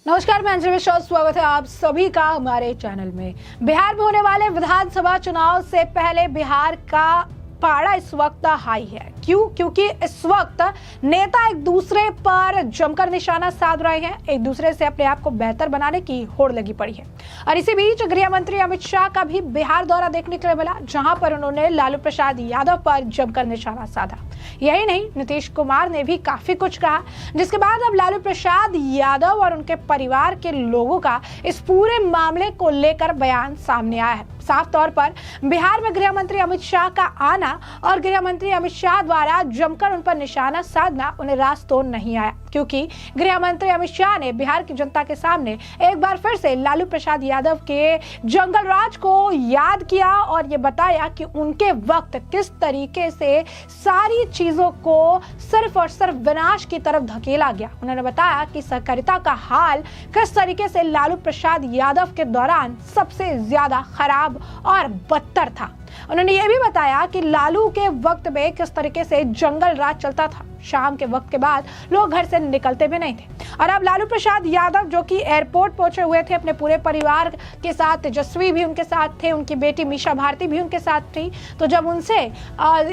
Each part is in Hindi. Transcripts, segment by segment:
नमस्कार, मैं अंजलि मिश्रा, स्वागत है आप सभी का हमारे चैनल में। बिहार में होने वाले विधानसभा चुनाव से पहले बिहार का पारा इस वक्त हाई है। क्यों? क्योंकि इस वक्त नेता एक दूसरे पर जमकर निशाना साध रहे हैं, एक दूसरे से अपने आप को बेहतर बनाने की होड़ लगी पड़ी है। और इसी बीच गृह मंत्री अमित शाह का भी बिहार दौरा देखने के लिए मिला, जहां पर उन्होंने लालू प्रसाद यादव पर जमकर निशाना साधा। यही नहीं, नीतीश कुमार ने भी काफी कुछ कहा, जिसके बाद अब लालू प्रसाद यादव और उनके परिवार के लोगों का इस पूरे मामले को लेकर बयान सामने आया है। साफ तौर पर बिहार में गृह मंत्री अमित शाह का आना और गृह मंत्री अमित शाह द्वारा जमकर उन पर निशाना साधना उन्हें रास्तों नहीं आया, क्योंकि गृह मंत्री अमित शाह ने बिहार की जनता के सामने एक बार फिर से लालू प्रसाद यादव के जंगल राज को याद किया और ये बताया कि उनके वक्त किस तरीके से सारी चीजों को सिर्फ और सिर्फ विनाश की तरफ धकेला गया। उन्होंने बताया कि सहकारिता का हाल किस तरीके से लालू प्रसाद यादव के दौरान सबसे ज्यादा खराब और बदतर था। उन्होंने ये भी बताया कि लालू के वक्त में किस तरीके से जंगल राज चलता था। शाम के वक्त के बाद लोग घर से निकलते भी नहीं थे। और अब लालू प्रसाद यादव जो कि एयरपोर्ट पहुंचे हुए थे अपने पूरे परिवार के साथ, तेजस्वी भी उनके साथ थे, उनकी बेटी मीशा भारती भी उनके साथ थी। तो जब उनसे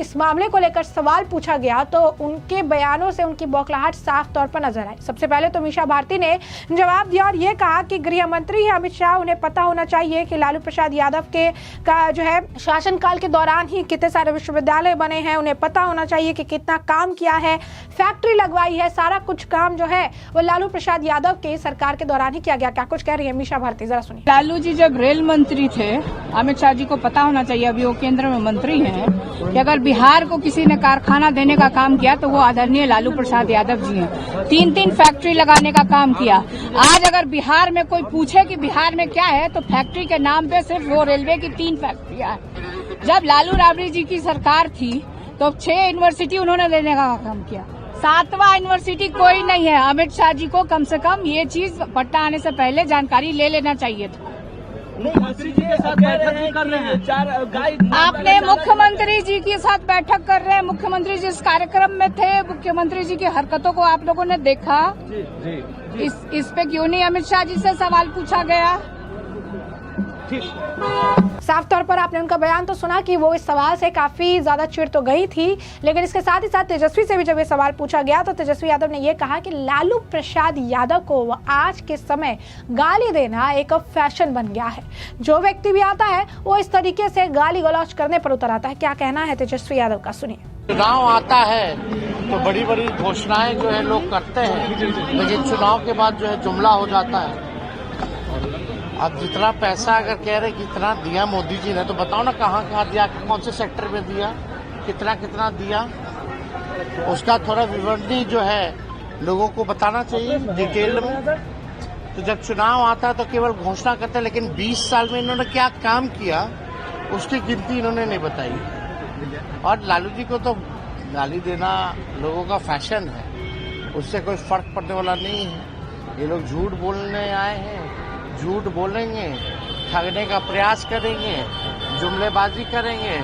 इस मामले को लेकर सवाल पूछा गया तो उनके बयानों से उनकी बौखलाहट साफ तौर पर नजर आई। सबसे पहले तो मीशा भारती ने जवाब दिया और ये कहा कि गृह मंत्री है अमित शाह, उन्हें पता होना चाहिए कि लालू प्रसाद यादव के का जो है शासनकाल के दौरान ही कितने सारे विश्वविद्यालय बने हैं, उन्हें पता होना चाहिए कि कितना काम किया है, फैक्ट्री लगवाई है, सारा कुछ काम जो है वो लालू प्रसाद यादव के सरकार के दौरान ही किया गया। क्या कुछ कह रही है मीशा भारती, जरा सुनिए। लालू जी जब रेल मंत्री थे, अमित शाह जी को पता होना चाहिए, अभी वो केंद्र में मंत्री हैं, कि अगर बिहार को किसी ने कारखाना देने का काम किया तो वो आदरणीय लालू प्रसाद यादव जी हैं। 3-3 फैक्ट्री लगाने का काम किया। आज अगर बिहार में कोई पूछे कि बिहार में क्या है तो फैक्ट्री के नाम पे सिर्फ वो रेलवे की 3 फैक्ट्रियां हैं। जब लालू राबड़ी जी की सरकार थी तो 6 यूनिवर्सिटी उन्होंने देने का काम किया, 7वां यूनिवर्सिटी कोई नहीं है। अमित शाह जी को कम से कम ये चीज पट्टा आने से पहले जानकारी ले लेना चाहिए था। मुख्यमंत्री जी के साथ बैठक भी कर रहे हैं, आपने मुख्यमंत्री जी के साथ बैठक कर रहे हैं, मुख्यमंत्री जी इस कार्यक्रम में थे, मुख्यमंत्री जी की हरकतों को आप लोगों ने देखा। इस पे क्यों नहीं अमित शाह जी से सवाल पूछा गया? साफ तौर पर आपने उनका बयान तो सुना कि वो इस सवाल से काफी ज्यादा चिढ़ तो गई थी, लेकिन इसके साथ ही साथ तेजस्वी से भी जब ये सवाल पूछा गया तो तेजस्वी यादव ने ये कहा कि लालू प्रसाद यादव को आज के समय गाली देना एक फैशन बन गया है। जो व्यक्ति भी आता है वो इस तरीके से गाली गलौज करने पर उतर आता है। क्या कहना है तेजस्वी यादव का, सुनिए। चुनाव आता है तो बड़ी बड़ी घोषणाएं जो है लोग करते हैं, लेकिन चुनाव के बाद जो है जुमला हो जाता है। अब जितना पैसा अगर कह रहे कितना दिया मोदी जी ने, तो बताओ ना कहाँ कहाँ दिया, कौन से सेक्टर में दिया, कितना कितना दिया, उसका थोड़ा विवरणी जो है लोगों को बताना चाहिए डिटेल में। तो जब चुनाव आता है तो केवल घोषणा करते हैं, लेकिन 20 साल में इन्होंने क्या काम किया उसकी गिनती इन्होंने नहीं बताई। और लालू जी को तो गाली देना लोगों का फैशन है, उससे कोई फर्क पड़ने वाला नहीं है। ये लोग झूठ बोलने आए हैं, झूठ बोलेंगे, ठगने का प्रयास करेंगे, जुमलेबाजी करेंगे,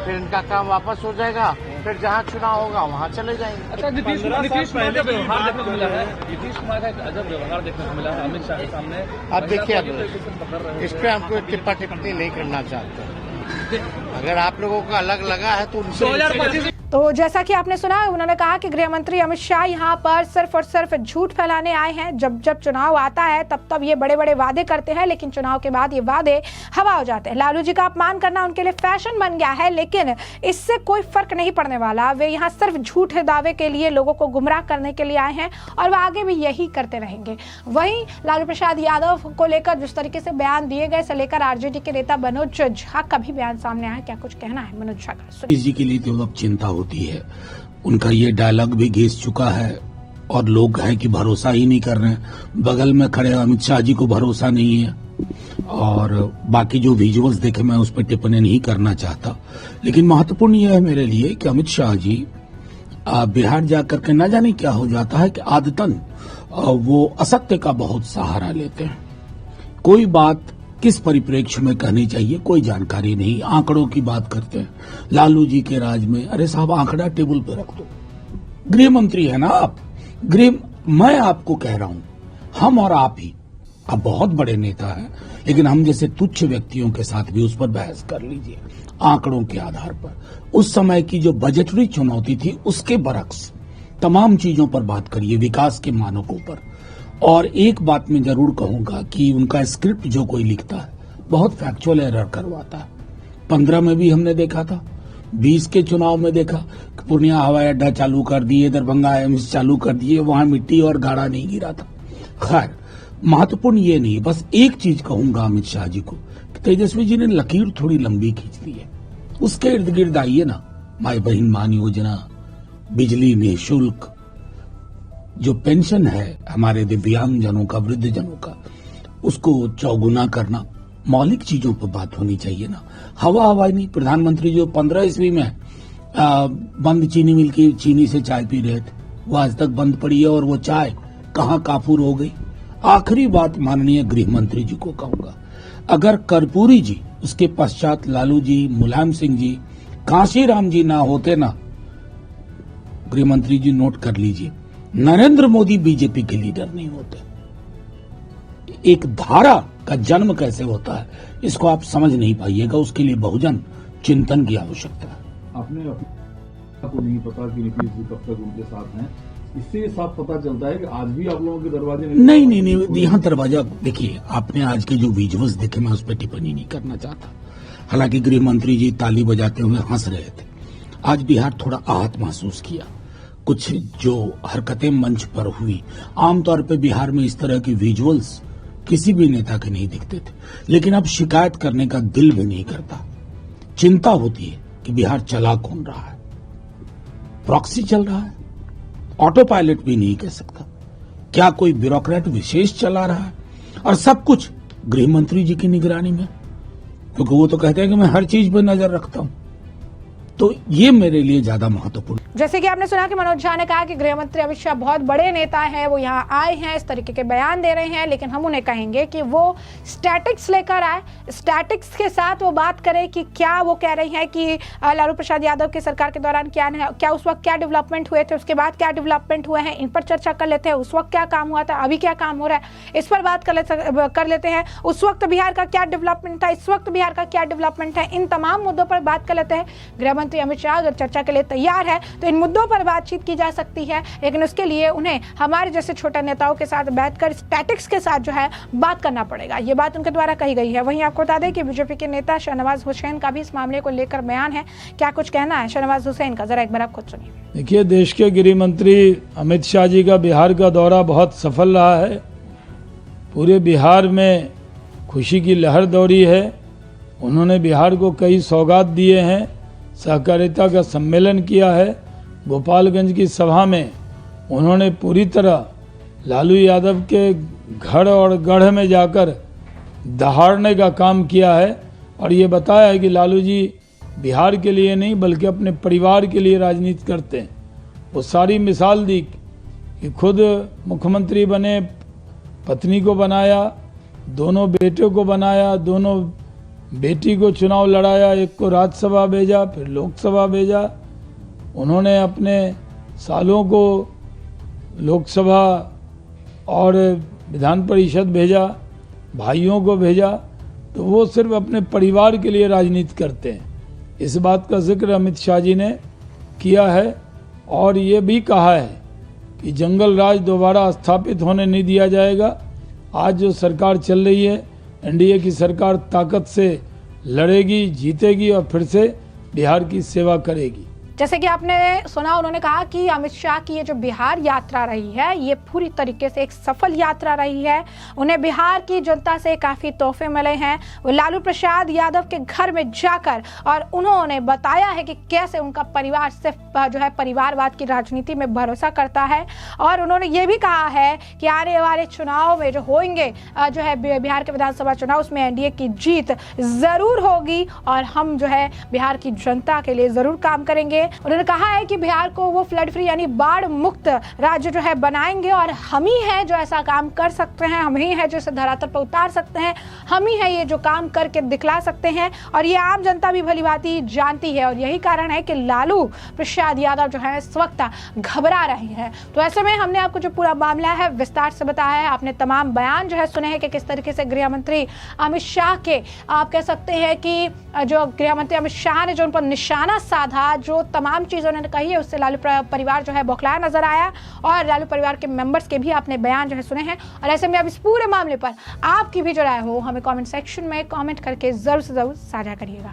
फिर इनका काम वापस हो जाएगा, फिर जहां चुनाव होगा वहां चले जाएंगे। अच्छा, नीतीश कुमार का व्यवहार देखने को मिला है, नीतीश कुमार का एक अजब व्यवहार देखने को मिला है अमित शाह के सामने। अब देखिए, इस पे हम कोई टिप्पा टिप्पणी नहीं करना चाहते। अगर आप लोगों को अलग लगा है तो उनसे तो जैसा कि आपने सुना, उन्होंने कहा कि गृह मंत्री अमित शाह यहाँ पर सिर्फ और सिर्फ झूठ फैलाने आए हैं। जब जब चुनाव आता है तब ये बड़े बड़े वादे करते हैं, लेकिन चुनाव के बाद ये वादे हवा हो जाते हैं। लालू जी का अपमान करना उनके लिए फैशन बन गया है, लेकिन इससे कोई फर्क नहीं पड़ने वाला। वे यहाँ सिर्फ झूठे दावे के लिए लोगों को गुमराह करने के लिए आए हैं और वह आगे भी यही करते रहेंगे। वहीं लालू प्रसाद यादव को लेकर जिस तरीके से बयान दिए गए, इसे लेकर आरजेडी के नेता मनोज झा का भी बयान सामने आया। क्या कुछ कहना है मनोज झा का, जी के लिए तो अब चिंता होती है। उनका ये डायलॉग भी घिस चुका है और लोग हैं कि भरोसा ही नहीं कर रहे हैं। बगल में खड़े अमित शाह जी को भरोसा नहीं है। और बाकी जो विजुअल्स देखे मैं उस पर टिप्पणी नहीं करना चाहता, लेकिन महत्वपूर्ण यह है मेरे लिए कि अमित शाह जी बिहार जाकर के न जाने क्या हो जाता है कि आदतन वो असत्य का बहुत सहारा लेते हैं। कोई बात किस परिप्रेक्ष्य में कहनी चाहिए कोई जानकारी नहीं, आंकड़ों की बात करते हैं। लालू जी के राज में, अरे साहब आंकड़ा टेबल पे रख दो, गृह मंत्री है ना आप, मैं आपको कह रहा हूं, हम और आप ही आप बहुत बड़े नेता हैं, लेकिन हम जैसे तुच्छ व्यक्तियों के साथ भी उस पर बहस कर लीजिए आंकड़ों के आधार पर। उस समय की जो बजटरी चुनौती थी उसके बरक्स तमाम चीजों पर बात करिए, विकास के मानकों पर। और एक बात मैं जरूर कहूंगा कि उनका स्क्रिप्ट जो कोई लिखता है बहुत फैक्चुअल एरर करवाता है। 15 में भी हमने देखा था, 20 के चुनाव में देखा, पूर्णिया हवाई अड्डा चालू कर दिए, दरभंगा एम्स चालू कर दिए, वहां मिट्टी और गाड़ा नहीं गिरा था। खैर, महत्वपूर्ण ये नहीं, बस एक चीज कहूंगा अमित शाह जी को, तेजस्वी जी ने लकीर थोड़ी लंबी खींच ली है। उसके इर्द गिर्द आइए ना, माई बहन मान योजना, बिजली निःशुल्क, जो पेंशन है हमारे दिव्यांग जनों का, वृद्ध जनों का, उसको चौगुना करना, मौलिक चीजों पर बात होनी चाहिए ना। हवाई नहीं, प्रधानमंत्री जो 15 ईस्वी में बंद चीनी मिल की चीनी से चाय पी रहे थे, वो आज तक बंद पड़ी है, और वो चाय कहाँ काफूर हो गई। आखिरी बात माननीय गृह मंत्री जी को कहूंगा, अगर कर्पूरी जी, उसके पश्चात लालू जी, मुलायम सिंह जी, कांशीराम जी ना होते ना, गृह मंत्री जी नोट कर लीजिए, नरेंद्र मोदी बीजेपी के लीडर नहीं होते। एक धारा का जन्म कैसे होता है इसको आप समझ नहीं पाइएगा, उसके लिए बहुजन चिंतन की आवश्यकता है। आपने को नहीं पता कि नीतीश जी कब तक उनके साथ हैं, इससे ये साफ पता चलता है कि आज भी आप लोगों के दरवाजे नहीं, यहाँ दरवाजा देखिए, आपने आज के जो विजुअल्स देखे, मैं उस पर टिप्पणी नहीं करना चाहता। हालांकि गृह मंत्री जी ताली बजाते हुए हंस रहे थे। आज बिहार थोड़ा आहत महसूस किया, कुछ जो हरकतें मंच पर हुई। आमतौर पर बिहार में इस तरह की विजुअल्स किसी भी नेता के नहीं दिखते थे, लेकिन अब शिकायत करने का दिल भी नहीं करता। चिंता होती है कि बिहार चला कौन रहा है, प्रॉक्सी चल रहा है, ऑटो पायलट भी नहीं कह सकता, क्या कोई ब्यूरोक्रेट विशेष चला रहा है, और सब कुछ गृह मंत्री जी की निगरानी में, क्योंकि वो तो कहते हैं कि मैं हर चीज पर नजर रखता हूं। तो ये मेरे लिए ज्यादा महत्वपूर्ण। जैसे कि आपने सुना कि मनोज झा ने कहा कि गृह मंत्री अमित शाह बहुत बड़े नेता हैं, वो यहाँ आए हैं, इस तरीके के बयान दे रहे हैं, लेकिन हम उन्हें कहेंगे कि वो स्टैटिक्स लेकर आए, स्टैटिक्स के साथ वो बात करें कि क्या वो कह रही हैं कि लालू प्रसाद यादव की सरकार के दौरान क्या उस वक्त क्या डेवलपमेंट हुए थे, उसके बाद क्या डेवलपमेंट हुए हैं, इन पर चर्चा कर लेते हैं। उस वक्त क्या काम हुआ था, अभी क्या काम हो रहा है, इस पर बात कर लेते हैं। उस वक्त बिहार का क्या डेवलपमेंट था, इस वक्त बिहार का क्या डेवलपमेंट है, इन तमाम मुद्दों पर बात कर लेते हैं। गृह मंत्री अमित शाह अगर चर्चा के लिए तैयार है तो इन मुद्दों पर बातचीत की जा सकती है, लेकिन उसके लिए उन्हें हमारे जैसे छोटे नेताओं के साथ बैठकर स्टैटिक्स के साथ जो है बात करना पड़ेगा। ये बात उनके द्वारा कही गई है। वहीं आपको बता दें कि बीजेपी के नेता शहनवाज हुसैन का भी इस मामले को लेकर बयान है। क्या कुछ कहना है शहनवाज हुसैन का, जरा एक बार आप खुद सुनिए। देखिए, देश के गृह मंत्री अमित शाह जी का बिहार का दौरा बहुत सफल रहा है। पूरे बिहार में खुशी की लहर दौड़ी है। उन्होंने बिहार को कई सौगात दिए हैं, सहकारिता का सम्मेलन किया है। गोपालगंज की सभा में उन्होंने पूरी तरह लालू यादव के घर और गढ़ में जाकर दहाड़ने का काम किया है, और ये बताया है कि लालू जी बिहार के लिए नहीं बल्कि अपने परिवार के लिए राजनीति करते हैं। वो सारी मिसाल दी कि खुद मुख्यमंत्री बने, पत्नी को बनाया, दोनों बेटों को बनाया, दोनों बेटी को चुनाव लड़ाया, एक को राज्यसभा भेजा, फिर लोकसभा भेजा। उन्होंने अपने सालों को लोकसभा और विधान परिषद भेजा, भाइयों को भेजा। तो वो सिर्फ अपने परिवार के लिए राजनीति करते हैं। इस बात का जिक्र अमित शाह जी ने किया है, और ये भी कहा है कि जंगल राज दोबारा स्थापित होने नहीं दिया जाएगा। आज जो सरकार चल रही है, एनडीए की सरकार ताकत से लड़ेगी, जीतेगी और फिर से बिहार की सेवा करेगी। जैसे कि आपने सुना, उन्होंने कहा कि अमित शाह की ये जो बिहार यात्रा रही है, ये पूरी तरीके से एक सफल यात्रा रही है। उन्हें बिहार की जनता से काफ़ी तोहफे मिले हैं। वो लालू प्रसाद यादव के घर में जाकर और उन्होंने बताया है कि कैसे उनका परिवार सिर्फ जो है परिवारवाद की राजनीति में भरोसा करता है। और उन्होंने ये भी कहा है कि आने वाले चुनाव में जो होंगे, जो है बिहार के विधानसभा चुनाव, उसमें एनडीए की जीत ज़रूर होगी और हम जो है बिहार की जनता के लिए ज़रूर काम करेंगे। उन्होंने कहा है कि बिहार को वो फ्लड फ्री यानी बाढ़ मुक्त राज्य जो है बनाएंगे और हम ही है जो ऐसा काम कर सकते हैं, हम ही है जो इसे धरातल पर उतार सकते हैं, हम ही है ये जो काम करके दिखला सकते हैं और ये आम जनता भी भली भांति जानती है और यही कारण है कि लालू प्रसाद यादव जो है इस वक्त घबरा रहे हैं। तो ऐसे में हमने आपको जो पूरा मामला है विस्तार से बताया है, आपने तमाम बयान जो है सुने हैं कि किस तरीके से गृह मंत्री अमित शाह के आप कह सकते हैं कि जो गृह मंत्री अमित शाह ने जो उन पर निशाना साधा, जो तमाम चीज़ उन्होंने कही है उससे लालू परिवार जो है बौखलाया नजर आया और लालू परिवार के मेंबर्स के भी आपने बयान जो है सुने हैं। और ऐसे में अब इस पूरे मामले पर आपकी भी जो राय हो हमें कमेंट सेक्शन में कमेंट करके जरूर से जरूर साझा करिएगा।